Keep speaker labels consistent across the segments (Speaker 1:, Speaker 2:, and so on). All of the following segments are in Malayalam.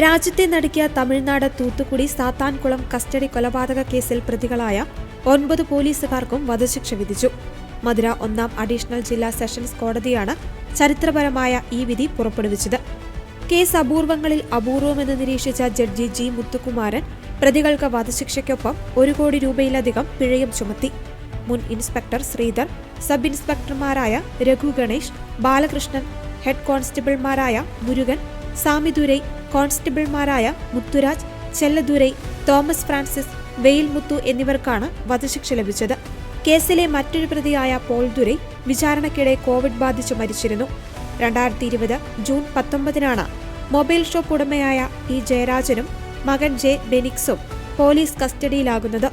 Speaker 1: രാജ്യത്തെ നടുക്കിയ തമിഴ്നാട് തൂത്തുക്കുടി സാത്താൻകുളം കസ്റ്റഡി കൊലപാതക കേസിൽ പ്രതികളായ 9 പോലീസുകാർക്കും വധശിക്ഷ വിധിച്ചു. മധുര 1-ാം അഡീഷണൽ ജില്ലാ സെഷൻസ് കോടതിയാണ് ചരിത്രപരമായ ഈ വിധി പുറപ്പെടുവിച്ചത്. കേസ് അപൂർവങ്ങളിൽ അപൂർവമെന്ന് നിരീക്ഷിച്ച ജഡ്ജി ജി മുത്തുകുമാരൻ പ്രതികൾക്ക് വധശിക്ഷയ്ക്കൊപ്പം 1 കോടി രൂപയിലധികം പിഴയും ചുമത്തി. മുൻ ഇൻസ്പെക്ടർ ശ്രീധർ, സബ് ഇൻസ്പെക്ടർമാരായ രഘു ഗണേഷ്, ബാലകൃഷ്ണൻ, ഹെഡ് കോൺസ്റ്റബിൾമാരായ മുരുകൻ, സാമിദുരൈ, കോൺസ്റ്റബിൾമാരായ മുത്തുരാജ്, ചെല്ലദുരൈ, തോമസ് ഫ്രാൻസിസ്, വെയിൽ മുത്തു എന്നിവർക്കാണ് വധശിക്ഷ ലഭിച്ചത്. കേസിലെ മറ്റൊരു പ്രതിയായ പോൾ ദുരൈ വിചാരണയ്ക്കിടെ കോവിഡ് ബാധിച്ചു മരിച്ചിരുന്നു. 2020 ജൂൺ 19-നാണ് മൊബൈൽ ഷോപ്പ് ഉടമയായ ടി ജയരാജനും മകൻ ജെ ബെനിക്സും പോലീസ് കസ്റ്റഡിയിലാകുന്നത്.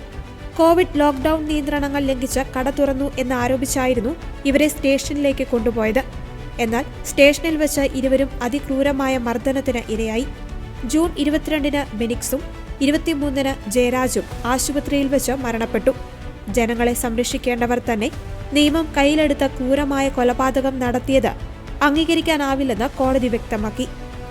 Speaker 1: കോവിഡ് ലോക്ക്ഡൌൺ നിയന്ത്രണങ്ങൾ ലംഘിച്ച് കട തുറന്നു എന്നാരോപിച്ചായിരുന്നു ഇവരെ സ്റ്റേഷനിലേക്ക് കൊണ്ടുപോയത്. എന്നാൽ സ്റ്റേഷനിൽ വെച്ച് ഇരുവരും അതിക്രൂരമായ മർദ്ദനത്തിന് ഇരയായി. ജൂൺ 22-ന് ബെനിക്സും 23-ന് ജയരാജും ആശുപത്രിയിൽ വെച്ച് മരണപ്പെട്ടു. ജനങ്ങളെ സംരക്ഷിക്കേണ്ടവർ തന്നെ നിയമം കയ്യിലെടുത്ത ക്രൂരമായ കൊലപാതകം നടത്തിയത് അംഗീകരിക്കാനാവില്ലെന്ന് കോടതി വ്യക്തമാക്കി.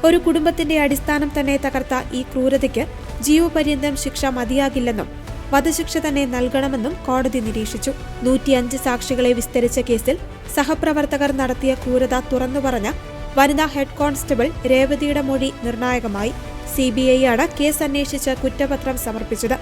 Speaker 1: ഒരു കുടുംബത്തിന്റെ അടിസ്ഥാനം തന്നെ തകർത്ത ഈ ക്രൂരതയ്ക്ക് ജീവപര്യന്തം ശിക്ഷ മതിയാകില്ലെന്നും വധശിക്ഷ തന്നെ നൽകണമെന്നും കോടതി നിരീക്ഷിച്ചു. 105 സാക്ഷികളെ വിസ്തരിച്ച കേസിൽ സഹപ്രവർത്തകർ നടത്തിയ ക്രൂരത തുറന്നുപറഞ്ഞ വനിതാ ഹെഡ് കോൺസ്റ്റബിൾ രേവതിയുടെ മൊഴി നിർണായകമായി. CBI ആണ് കേസ് അന്വേഷിച്ച് കുറ്റപത്രം സമർപ്പിച്ചത്.